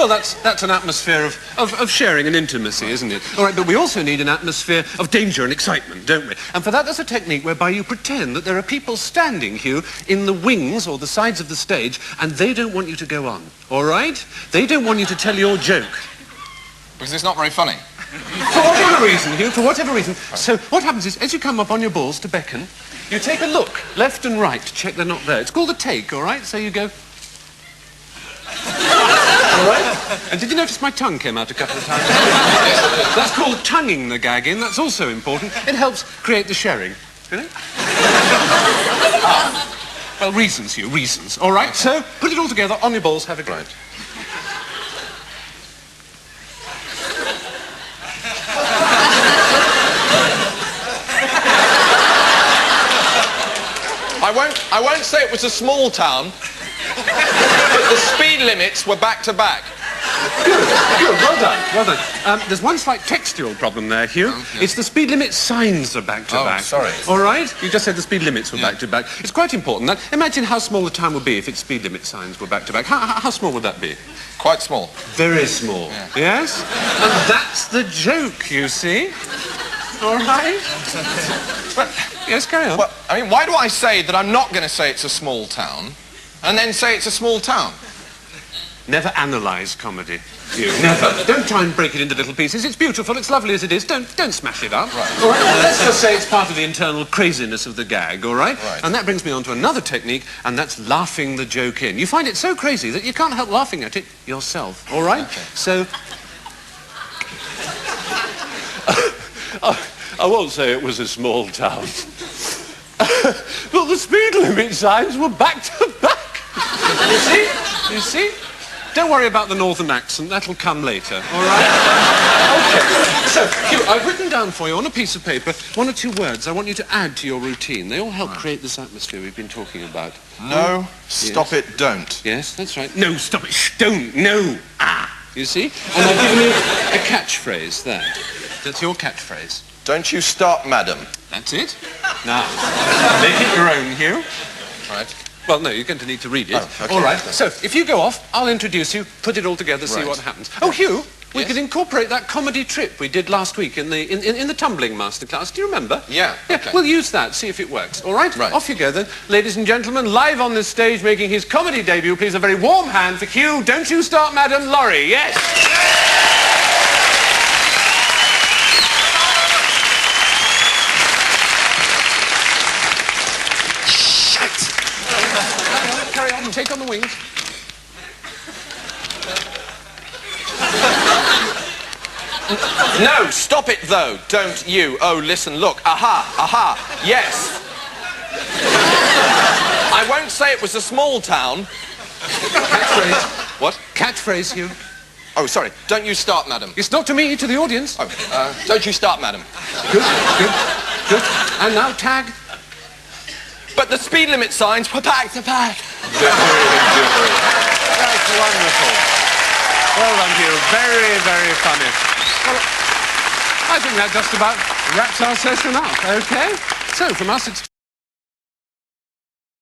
Well, that's an atmosphere of sharing and intimacy, isn't it? All right, but we also need an atmosphere of danger and excitement, don't we? And for that, there's a technique whereby you pretend that there are people standing, Hugh, in the wings or the sides of the stage, and they don't want you to go on, all right? They don't want you to tell your joke. Because it's not very funny. For whatever reason, Hugh, for whatever reason. So what happens is, as you come up on your balls to beckon, you take a look, left and right, to check they're not there. It's called a take, all right? So you go... All right? And did you notice my tongue came out a couple of times? That's called tonguing the gag in. That's also important. It helps create the sharing. You know? Well, reasons, Hugh, reasons. All right, so put it all together on your balls, have a go. Right. I won't say it was a small town, but the speed limits were back to back. Good, well done, well done. There's one slight textual problem there, Hugh. Okay. It's the speed limit signs are back to back. Oh, sorry. All right? You just said the speed limits were back to back. It's quite important. That, imagine how small the town would be if its speed limit signs were back to back. How small would that be? Quite small. Very small. Yeah. Yes? And that's the joke, you see. All right? But, yes, carry on. well, I mean, why do I say that I'm not going to say it's a small town and then say it's a small town? Never analyse comedy. You never. Don't try and break it into little pieces. It's beautiful, it's lovely as it is. Don't smash it up. Right. All right? Let's just say it's part of the internal craziness of the gag, all right? Right. And that brings me on to another technique, and that's laughing the joke in. You find it so crazy that you can't help laughing at it yourself, all right? Okay. So... I won't say it was a small town. But the speed limit signs were back to back. You see? You see? Don't worry about the northern accent. That'll come later, all right? OK. So, Hugh, I've written down for you on a piece of paper 1 or 2 words I want you to add to your routine. They all help create this atmosphere we've been talking about. No, stop it, don't. Yes, that's right. No, stop it. Shh, don't. No. Ah. You see? And I've given you a catchphrase there. That's your catchphrase. Don't you start, madam. That's it. Now, make it your own, Hugh. Right. Well, no, you're going to need to read it. Oh, okay. All right. So, if you go off, I'll introduce you, put it all together, see Right. what happens. Oh, Hugh, we Yes? could incorporate that comedy trip we did last week in the tumbling masterclass. Do you remember? Yeah, okay. We'll use that, see if it works. All right? Right. Off you go, then. Ladies and gentlemen, live on this stage, making his comedy debut, please, a very warm hand for Hugh. Don't you start, Madam Laurie. Yes. Carry on, take on the wings. No, stop it, though. Don't you. Oh, listen, look. Aha, yes. I won't say it was a small town. Catchphrase. What? Catchphrase, Hugh. Oh, sorry. Don't you start, madam. It's not to me, to the audience. Oh, don't you start, madam. Good. And now tag. But the speed limit signs were back to back. That's wonderful. Well done, Hugh. Very, very funny. Well, I think that just about wraps our session up, OK? So, from us, it's...